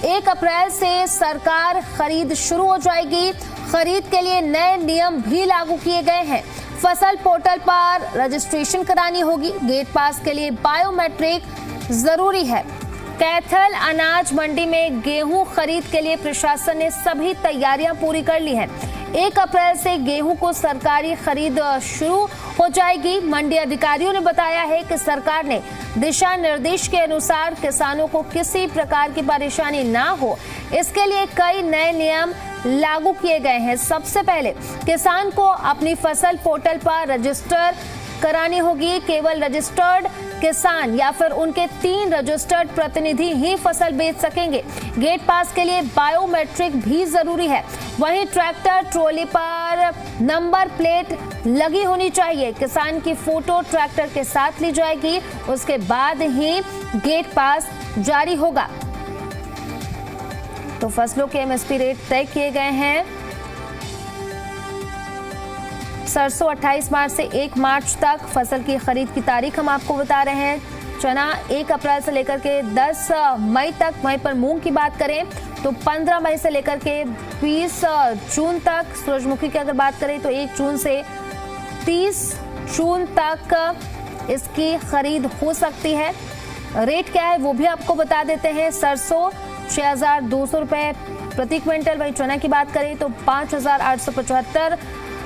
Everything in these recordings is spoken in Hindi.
1 अप्रैल से सरकार खरीद शुरू हो जाएगी। खरीद के लिए नए नियम भी लागू किए गए हैं। फसल पोर्टल पर रजिस्ट्रेशन करानी होगी। गेट पास के लिए बायोमेट्रिक जरूरी है। कैथल अनाज मंडी में गेहूं खरीद के लिए प्रशासन ने सभी तैयारियां पूरी कर ली हैं। 1 अप्रैल से गेहूं को सरकारी खरीद शुरू हो जाएगी। मंडी अधिकारियों ने बताया है कि सरकार ने दिशा निर्देश के अनुसार किसानों को किसी प्रकार की परेशानी ना हो, इसके लिए कई नए नियम लागू किए गए हैं। सबसे पहले किसान को अपनी फसल पोर्टल पर रजिस्टर करानी होगी। केवल रजिस्टर्ड किसान या फिर उनके 3 रजिस्टर्ड प्रतिनिधि ही फसल बेच सकेंगे। गेट पास के लिए बायोमेट्रिक भी जरूरी है। वहीं ट्रैक्टर ट्रॉली पर नंबर प्लेट लगी होनी चाहिए। किसान की फोटो ट्रैक्टर के साथ ली जाएगी, उसके बाद ही गेट पास जारी होगा। तो फसलों के एमएसपी रेट तय किए गए हैं। सरसों 28 मार्च से 1 मार्च तक फसल की खरीद की तारीख हम आपको बता रहे हैं। चना 1 अप्रैल से लेकर के 10 मई तक। वहीं पर मूंग की बात करें तो 15 मई से लेकर के 20 जून तक। सूरजमुखी की अगर बात करें तो 1 जून से 30 जून तक इसकी खरीद हो सकती है। रेट क्या है वो भी आपको बता देते हैं। सरसों 6,200 रुपए प्रति क्विंटल। वहीं चना की बात करें तो 5,875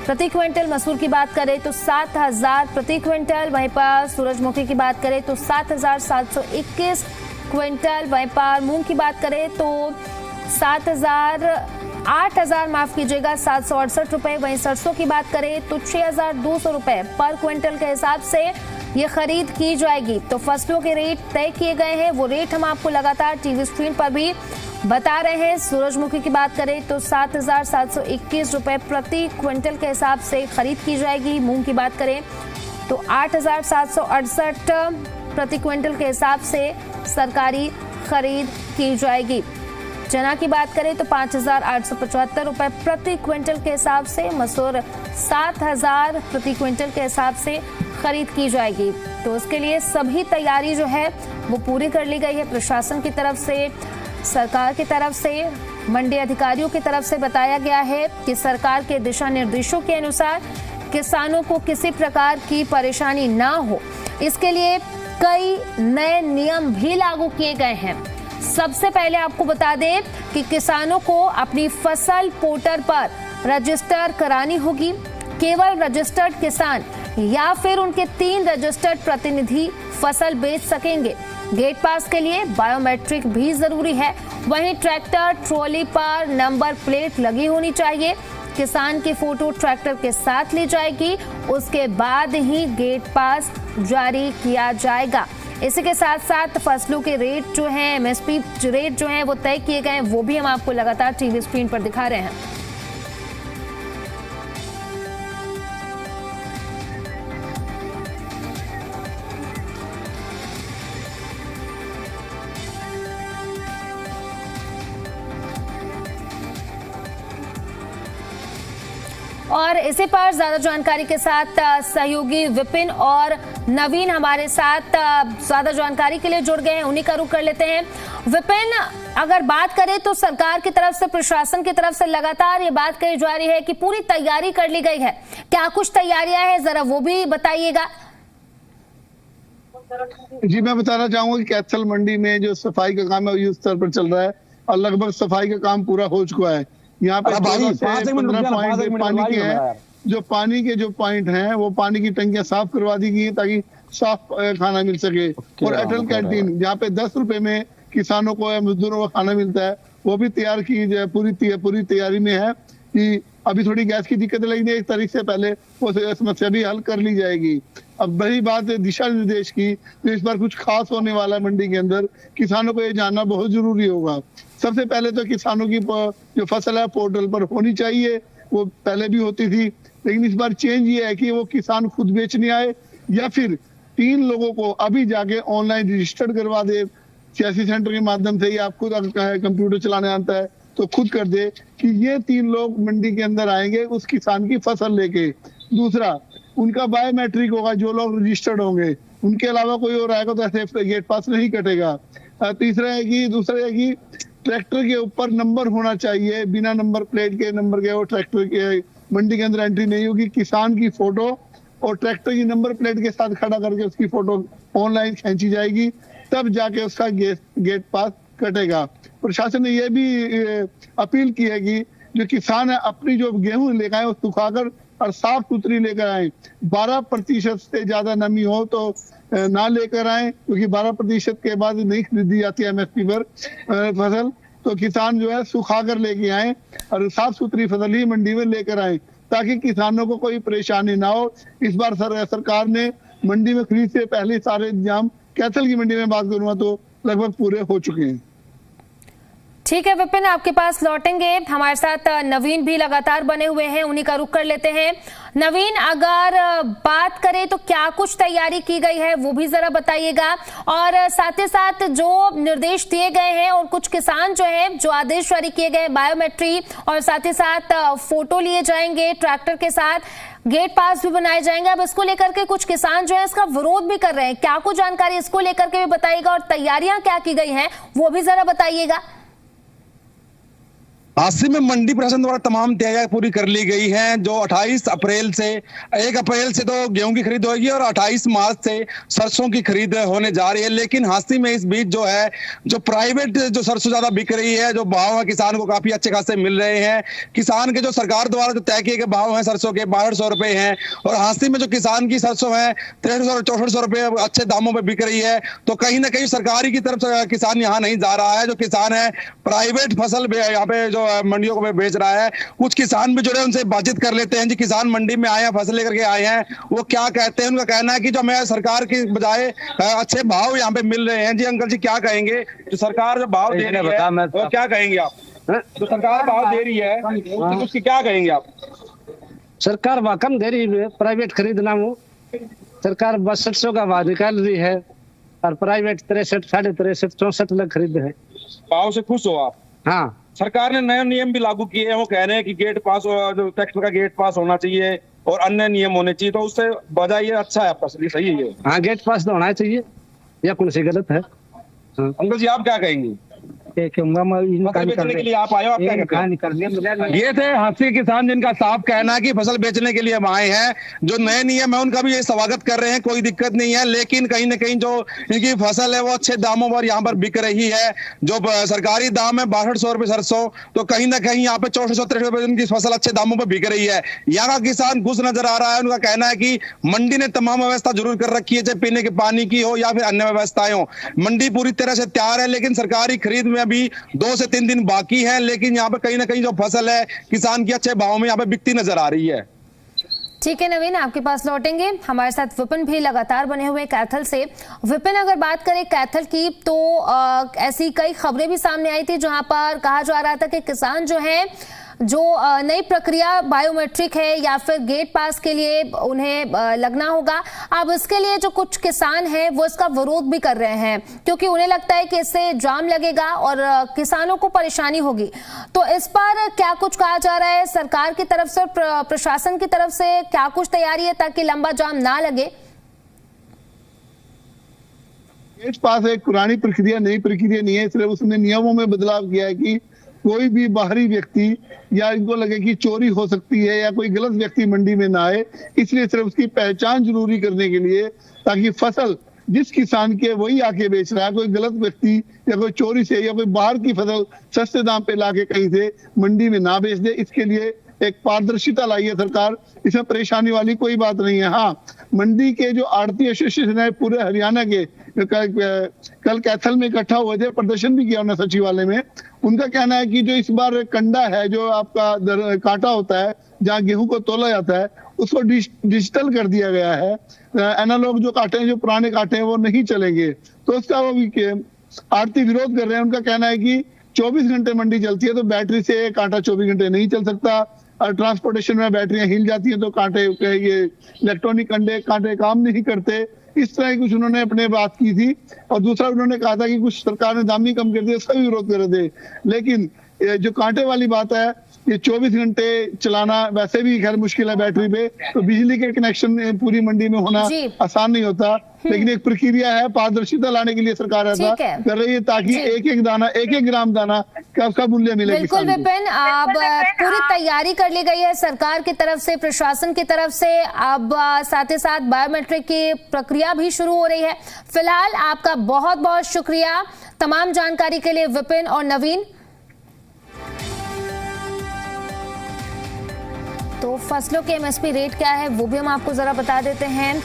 प्रति क्विंटल। मसूर की बात करें तो 7,000 प्रति क्विंटल। वहीं पर सूरजमुखी की बात करें तो 7,721 क्विंटल। वहीं पर मूंग की बात करें तो 8,000 माफ कीजिएगा 768 रुपए। वहीं सरसों की बात करें तो 6,200 रुपए पर क्विंटल के हिसाब से ये खरीद की जाएगी। तो फसलों के रेट तय किए गए हैं। वो रेट हम आपको लगातार टीवी स्क्रीन पर भी बता रहे हैं। सूरजमुखी की बात करें तो 7,721 रुपए प्रति क्विंटल के हिसाब से खरीद की जाएगी। मूंग की बात करें तो 8,768 प्रति क्विंटल के हिसाब से सरकारी खरीद की जाएगी। चना की बात करें तो 5,875 रुपए प्रति क्विंटल के हिसाब से। मसूर 7,000 प्रति क्विंटल के हिसाब से खरीद की जाएगी। तो उसके लिए सभी तैयारी जो है वो पूरी कर ली गई है। प्रशासन की तरफ से, सरकार की तरफ से, मंडी अधिकारियों की तरफ से बताया गया है कि सरकार के दिशा निर्देशों के अनुसार किसानों को किसी प्रकार की परेशानी ना हो, इसके लिए कई नए नियम भी लागू किए गए हैं। सबसे पहले आपको बता दें कि किसानों को अपनी फसल पोर्टल पर रजिस्टर करानी होगी। केवल रजिस्टर्ड किसान या फिर उनके 3 रजिस्टर्ड प्रतिनिधि फसल बेच सकेंगे। गेट पास के लिए बायोमेट्रिक भी जरूरी है। वहीं ट्रैक्टर ट्रॉली पर नंबर प्लेट लगी होनी चाहिए। किसान की फोटो ट्रैक्टर के साथ ली जाएगी, उसके बाद ही गेट पास जारी किया जाएगा। इसी के साथ साथ फसलों के रेट जो हैं, एमएसपी रेट जो हैं वो तय किए गए हैं, वो भी हम आपको लगातार टीवी स्क्रीन पर दिखा रहे हैं। और इसी पर ज्यादा जानकारी के साथ सहयोगी विपिन और नवीन हमारे साथ ज्यादा जानकारी के लिए जुड़ गए हैं। उन्हीं का रुख कर लेते हैं। विपिन, अगर बात करें तो सरकार की तरफ से, प्रशासन की तरफ से लगातार ये बात कही जा रही है कि पूरी तैयारी कर ली गई है। क्या कुछ तैयारियां हैं, जरा वो भी बताइएगा। जी, मैं बताना चाहूंगा कि कैथल मंडी में जो सफाई का काम है युद्ध स्तर पर चल रहा है और लगभग सफाई का काम पूरा हो चुका है। यहाँ पे 15 पॉइंट पानी के हैं। जो पानी के जो पॉइंट हैं वो पानी की टंकियां साफ करवा दी गई है ताकि साफ खाना मिल सके। और अटल कैंटीन जहाँ पे 10 रुपए में किसानों को या मजदूरों को खाना मिलता है वो भी तैयार की जाए, पूरी तैयारी में है कि अभी थोड़ी गैस की दिक्कत लगी है, 1 तारीख से पहले वो समस्या भी हल कर ली जाएगी। अब बड़ी बात है दिशा निर्देश की, तो इस बार कुछ खास होने वाला है मंडी के अंदर। किसानों को ये जानना बहुत जरूरी होगा। सबसे पहले तो किसानों की जो फसल है पोर्टल पर होनी चाहिए। वो पहले भी होती थी, लेकिन इस बार चेंज ये है कि वो किसान खुद बेचने आए या फिर 3 लोगों को अभी जाके ऑनलाइन रजिस्टर्ड करवा दे। सीएससी सेंटर के माध्यम से ही आप खुद अगर कंप्यूटर चलाने आता है तो खुद कर दे कि ये 3 लोग मंडी के अंदर आएंगे उस किसान की फसल लेके। दूसरा, उनका बायोमेट्रिक होगा, जो लोग रजिस्टर्ड होंगे। उनके अलावा कोई और आएगा तो ऐसे गेट पास नहीं कटेगा। दूसरा है कि ट्रैक्टर के ऊपर नंबर होना चाहिए, बिना नंबर प्लेट के नंबर के वो ट्रैक्टर के मंडी के अंदर एंट्री नहीं होगी। किसान की फोटो और ट्रैक्टर की नंबर प्लेट के साथ खड़ा करके उसकी फोटो ऑनलाइन खींची जाएगी, तब जाके उसका गेट पास कटेगा। प्रशासन ने यह भी अपील की है कि जो किसान है अपनी जो गेहूं लेकर आए वो सुखाकर और साफ सुथरी लेकर आए। 12% से ज्यादा नमी हो तो ना लेकर आए, क्योंकि 12% के बाद नहीं खरीदी जाती है एमएसपी पर फसल। तो किसान जो है सुखाकर लेके आए और साफ सुथरी फसल ही मंडी में लेकर आए, ताकि किसानों को कोई परेशानी ना हो। इस बार सरकार ने मंडी में खरीद से पहले सारे इंतजाम, कैथल की मंडी में बात करूंगा तो लगभग पूरे हो चुके हैं। ठीक है विपिन, आपके पास लौटेंगे। हमारे साथ नवीन भी लगातार बने हुए हैं, उन्हीं का रुख कर लेते हैं। नवीन, अगर बात करें तो क्या कुछ तैयारी की गई है वो भी जरा बताइएगा, और साथ ही साथ जो निर्देश दिए गए हैं और कुछ किसान जो हैं, जो आदेश जारी किए गए बायोमेट्रिक और साथ ही साथ फोटो लिए जाएंगे ट्रैक्टर के साथ, गेट पास भी बनाए जाएंगे। अब इसको लेकर के कुछ किसान जो है इसका विरोध भी कर रहे हैं, क्या कुछ जानकारी इसको लेकर के भी बताइएगा, और तैयारियां क्या की गई हैं वो भी जरा बताइएगा। हादसे में मंडी प्रशासन द्वारा तमाम तैयारियां पूरी कर ली गई हैं। जो 28 अप्रैल से 1 अप्रैल से तो गेहूं की खरीद होगी और 28 मार्च से सरसों की खरीद होने जा रही है। लेकिन हादसे में इस बीच जो है जो प्राइवेट जो सरसों ज्यादा बिक रही है, जो भाव है किसान को काफी अच्छे खासे मिल रहे हैं। किसान के जो सरकार द्वारा जो तय किए गए भाव हैं सरसों के 6200 रुपए हैं, और हादसे में जो किसान की सरसों है 6300 और 6400 रुपए अच्छे दामों पर बिक रही है। तो कहीं ना कहीं सरकारी की तरफ से किसान यहाँ नहीं जा रहा है। जो किसान है प्राइवेट फसल यहाँ पे जो मंडियों को बेच रहा है। कुछ किसान भी जुड़े, उनसे बातचीत कर लेते हैं। जी, किसान मंडी में आए हैं, फसल लेकर के आए हैं, वो क्या कहते हैं? उनका कहना है कि जो हमें सरकार की बजाय अच्छे भाव यहाँ पे मिल रहे हैं। जी अंकल जी, क्या कहेंगे? जो सरकार जो भाव दे रही है वो क्या कहेंगे आप? जो सरकार भाव दे रही है उसकी क्या कहेंगे आप? सरकार भाव कम दे रही है, प्राइवेट खरीदना हो सरकार 6200 का भाव निकाल रही है और प्राइवेट 63, 63.5, 64 लाख खरीद है। भाव से खुश हो आप? हाँ, सरकार ने नए नियम भी लागू किए हैं। वो कह रहे हैं कि गेट पास, जो ट्रैक्टर का गेट पास होना चाहिए और अन्य नियम होने चाहिए। तो उससे वजह ये अच्छा है आपका, सही है ये? हाँ, गेट पास तो होना चाहिए या कौन सी गलत है? हाँ। अंकल जी, आप क्या कहेंगे? बेचने के लिए आप आए हो, आप क्या कहते हैं? ये थे हाथी किसान जिनका साफ कहना है कि फसल बेचने के लिए हम आए हैं। जो नए नियम है उनका भी ये स्वागत कर रहे हैं, कोई दिक्कत नहीं है। लेकिन कहीं ना कहीं जो इनकी फसल है वो अच्छे दामों पर यहाँ पर बिक रही है। जो सरकारी दाम है 6200 रुपए सरसों, तो कहीं ना कहीं यहाँ पे 64-63 रुपए उनकी फसल अच्छे दामों पर बिक रही है। यहाँ का किसान खुश नजर आ रहा है। उनका कहना है कि मंडी ने तमाम व्यवस्था जरूर कर रखी है, चाहे पीने के पानी की हो या फिर अन्य व्यवस्थाएं हो। मंडी पूरी तरह से तैयार है, लेकिन सरकारी खरीद में अभी 2 से 3 दिन बाकी है। लेकिन यहाँ पे कहीं ना कहीं जो फसल है किसान की अच्छे भाव में यहाँ पे बिकती नजर आ रही है। ठीक है नवीन, आपके पास लौटेंगे। हमारे साथ विपिन भी लगातार बने हुए कैथल से। विपिन, अगर बात करें कैथल की तो ऐसी कई खबरें भी सामने आई थी जहां पर कहा जा रहा था कि किसान जो है, जो नई प्रक्रिया बायोमेट्रिक है या फिर गेट पास के लिए उन्हें लगना होगा। अब इसके लिए जो कुछ किसान हैं वो इसका विरोध भी कर रहे हैं, क्योंकि उन्हें लगता है कि इससे जाम लगेगा और किसानों को परेशानी होगी। तो इस पर क्या कुछ कहा जा रहा है सरकार की तरफ से, प्रशासन की तरफ से क्या कुछ तैयारी है ताकि लंबा जाम ना लगे? गेट पास एक पुरानी प्रक्रिया, नई प्रक्रिया नहीं है, सिर्फ उसने नियमों में बदलाव किया है कि कोई भी बाहरी व्यक्ति या इनको लगे कि चोरी हो सकती है या कोई गलत व्यक्ति मंडी में ना आए, इसलिए सिर्फ उसकी पहचान जरूरी करने के लिए, ताकि फसल जिस किसान के वही आके बेच रहा है, कोई गलत व्यक्ति या कोई चोरी से या कोई बाहर की फसल सस्ते दाम पे लाके कहीं से मंडी में ना बेच दे। इसके लिए एक पारदर्शिता लाई है सरकार, इसमें परेशानी वाली कोई बात नहीं है। हाँ, मंडी के जो आड़ती एसोसिएशन है पूरे हरियाणा के कल कैथल में इकट्ठा हुए थे, प्रदर्शन भी किया उन्होंने सचिवालय में। उनका कहना है कि जो इस बार कंडा है, जो आपका कांटा होता है जहाँ गेहूं को तोला जाता है, उसको डिजिटल कर दिया गया है। एनालॉग जो कांटे हैं, जो पुराने कांटे हैं वो नहीं चलेंगे। तो उसका वो भी आड़ती विरोध कर रहे हैं। उनका कहना है कि 24 घंटे मंडी चलती है तो बैटरी से कांटा 24 घंटे नहीं चल सकता, और ट्रांसपोर्टेशन में बैटरियां हिल जाती हैं तो कांटे, ये इलेक्ट्रॉनिक कांटे काम नहीं करते। इस तरह की कुछ उन्होंने अपने बात की थी। और दूसरा उन्होंने कहा था कि कुछ सरकार ने दाम ही कम कर दिया, उसका भी विरोध कर रहे थे। लेकिन जो कांटे वाली बात है ये 24 घंटे चलाना वैसे भी खैर मुश्किल है बैटरी पे, तो बिजली के कनेक्शन पूरी मंडी में होना आसान नहीं होता, लेकिन एक प्रक्रिया है, पारदर्शिता लाने के लिए सरकार ऐसा कर रही है ताकि एक एक ग्राम दाना का उसका मूल्य मिले। बिल्कुल विपिन, अब पूरी तैयारी कर ली गई है सरकार की तरफ से, प्रशासन की तरफ से, अब साथ ही साथ बायोमेट्रिक की प्रक्रिया भी शुरू हो रही है। फिलहाल आपका बहुत बहुत शुक्रिया तमाम जानकारी के लिए विपिन और नवीन। तो फसलों के एमएसपी रेट क्या है वो भी हम आपको जरा बता देते हैं।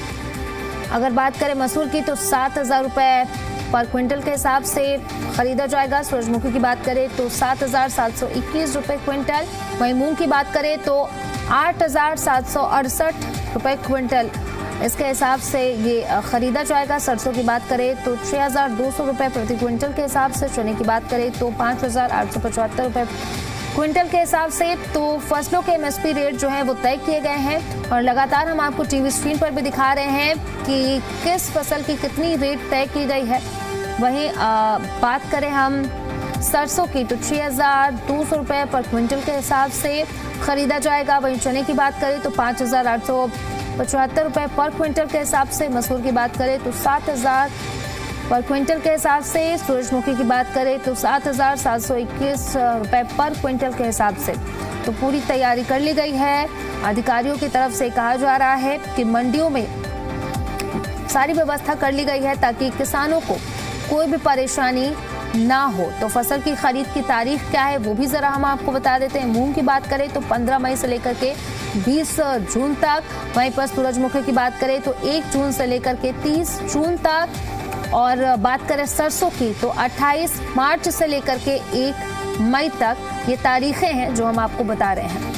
अगर बात करें मसूर की तो 7,000 रुपए पर क्विंटल के हिसाब से खरीदा जाएगा। सूरजमुखी की बात करें तो 7,721 रुपए क्विंटल। वहीं मूंग की बात करें तो 8,768 रुपए क्विंटल इसके हिसाब से ये खरीदा जाएगा। सरसों की बात करें तो 6,200 रुपए प्रति क्विंटल के हिसाब से। चने की बात करें तो 5,875 रुपए क्विंटल के हिसाब से। तो फसलों के एमएसपी रेट जो है वो तय किए गए हैं और लगातार हम आपको टीवी स्क्रीन पर भी दिखा रहे हैं कि किस फसल की कितनी रेट तय की गई है। वहीं बात करें हम सरसों की तो 6,200 रुपए पर क्विंटल के हिसाब से खरीदा जाएगा। वहीं चने की बात करें तो 5,875 रुपए पर क्विंटल के हिसाब से। मसूर की बात करें तो 7,000 पर क्विंटल के हिसाब से। सूरजमुखी की बात करें तो 7,721 रुपए पर क्विंटल के हिसाब से। तो पूरी तैयारी कर ली गई है। अधिकारियों की तरफ से कहा जा रहा है कि मंडियों में सारी व्यवस्था कर ली गई है ताकि किसानों को कोई भी परेशानी ना हो। तो फसल की खरीद की तारीख क्या है वो भी जरा हम आपको बता देते हैं। मूंग की बात करें तो 15 मई से लेकर के 20 जून तक। वहीं पर सूरजमुखी की बात करें तो 1 जून से लेकर के 30 जून तक। और बात करें सरसों की तो 28 मार्च से लेकर के 1 मई तक। ये तारीखें हैं जो हम आपको बता रहे हैं।